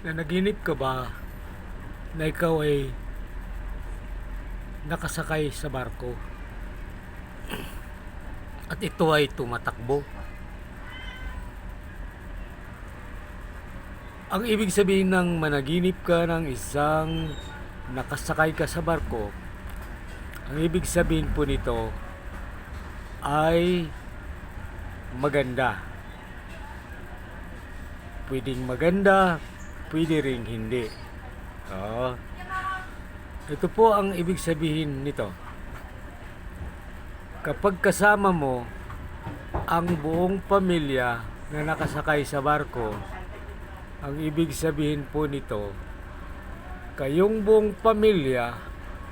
Nanaginip ka ba na ikaw ay nakasakay sa barko at ito ay tumatakbo? Ang ibig sabihin ng managinip ka ng isang nakasakay ka sa barko, ang ibig sabihin po nito ay maganda. Pwedeng maganda, pwede ring hindi. Oo. Ito po ang ibig sabihin nito. Kapag kasama mo ang buong pamilya na nakasakay sa barko, ang ibig sabihin po nito, kayong buong pamilya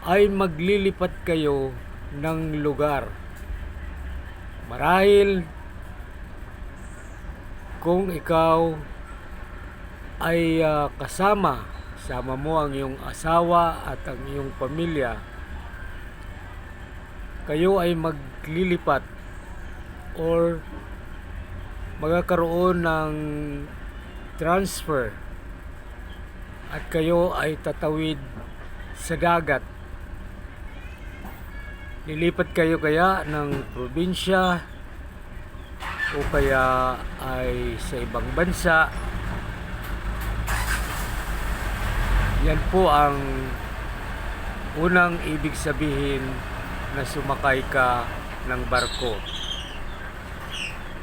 ay maglilipat kayo ng lugar. Marahil kung ikaw ay kasama mo ang iyong asawa at ang iyong pamilya, kayo ay maglilipat or magkakaroon ng transfer at kayo ay tatawid sa dagat. Lilipat kayo kaya ng probinsya o kaya ay sa ibang bansa. Yan po ang unang ibig sabihin na sumakay ka ng barko.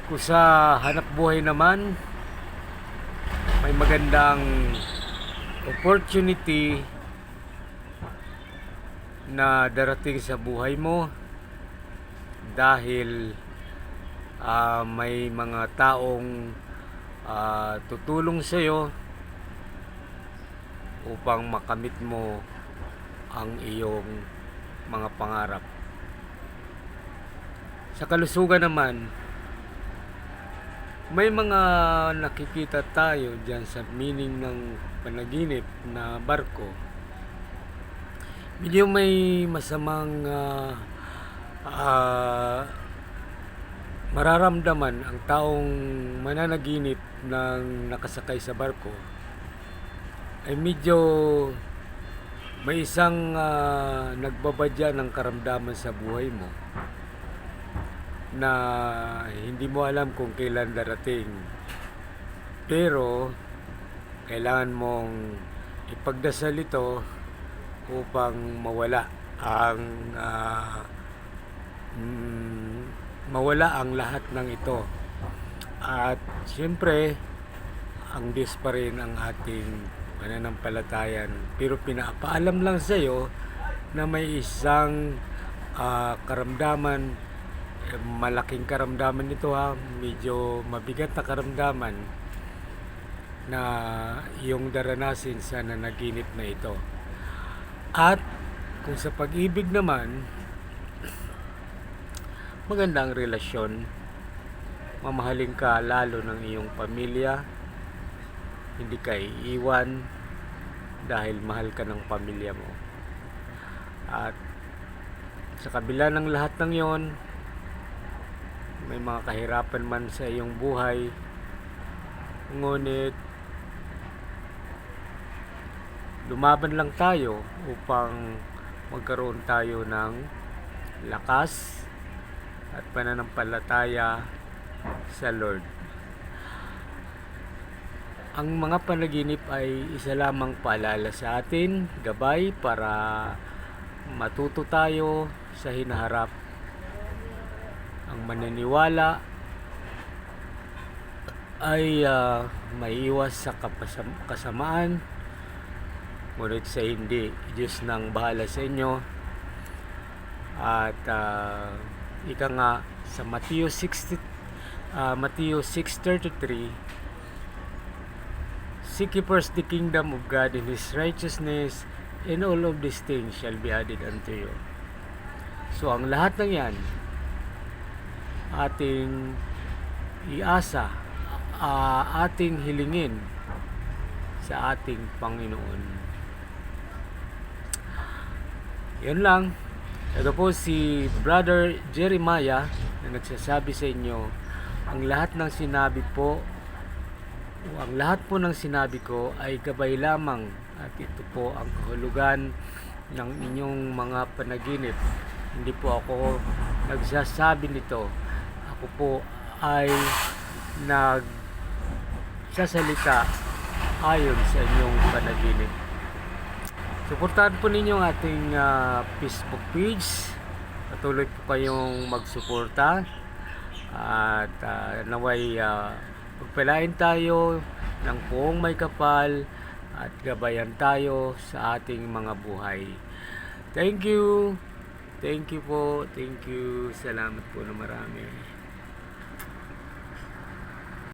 Kung sa hanap buhay naman, may magandang opportunity na darating sa buhay mo dahil may mga taong tutulong sa iyo upang makamit mo ang iyong mga pangarap. Sa kalusugan naman, may mga nakikita tayo dyan sa meaning ng panaginip na barko. Medyo may masamang mararamdaman ang taong mananaginip ng nakasakay sa barko. Ay medyo may isang nagbabadya ng karamdaman sa buhay mo na hindi mo alam kung kailan darating, pero kailangan mong ipagdasal ito upang mawala ang lahat ng ito. At siyempre ang Diyos pa rin ang ating pananampalatayan, pero pinapaalam lang sa iyo na may isang karamdaman, malaking karamdaman ito medyo mabigat na karamdaman na iyong daranasin sa nanaginip na ito. At kung sa pag-ibig naman, magandang relasyon, mamahalin ka lalo ng iyong pamilya, hindi ka iiwan dahil mahal ka ng pamilya mo. At sa kabila ng lahat ng yon, may mga kahirapan man sa iyong buhay, ngunit lumaban lang tayo upang magkaroon tayo ng lakas at pananampalataya sa Lord. Ang mga panaginip ay isa lamang paalala sa atin, gabay para matuto tayo sa hinaharap. Ang maniniwala ay maiiwas sa kasamaan, ngunit sa hindi, Diyos nang bahala sa inyo. At ika nga sa Matthew 6:33, seek ye first the kingdom of God and His righteousness, and all of these things shall be added unto you. So ang lahat ng yan ating iasa, ating hilingin sa ating Panginoon. Yan lang. Ito po si Brother Jeremiah na nagsasabi sa inyo, ang lahat ng sinabi po ang lahat po ng sinabi ko ay gabay lamang at ito po ang kahulugan ng inyong mga panaginip. Hindi po ako nagsasabi nito. Ako po ay nagsasalita ayon sa inyong panaginip. Suportahan po ninyo ang ating Facebook page. Patuloy po kayong magsuporta at naway pagpalain tayo ng buong may kapal at gabayan tayo sa ating mga buhay. Thank you. Thank you po. Thank you. Salamat po na marami.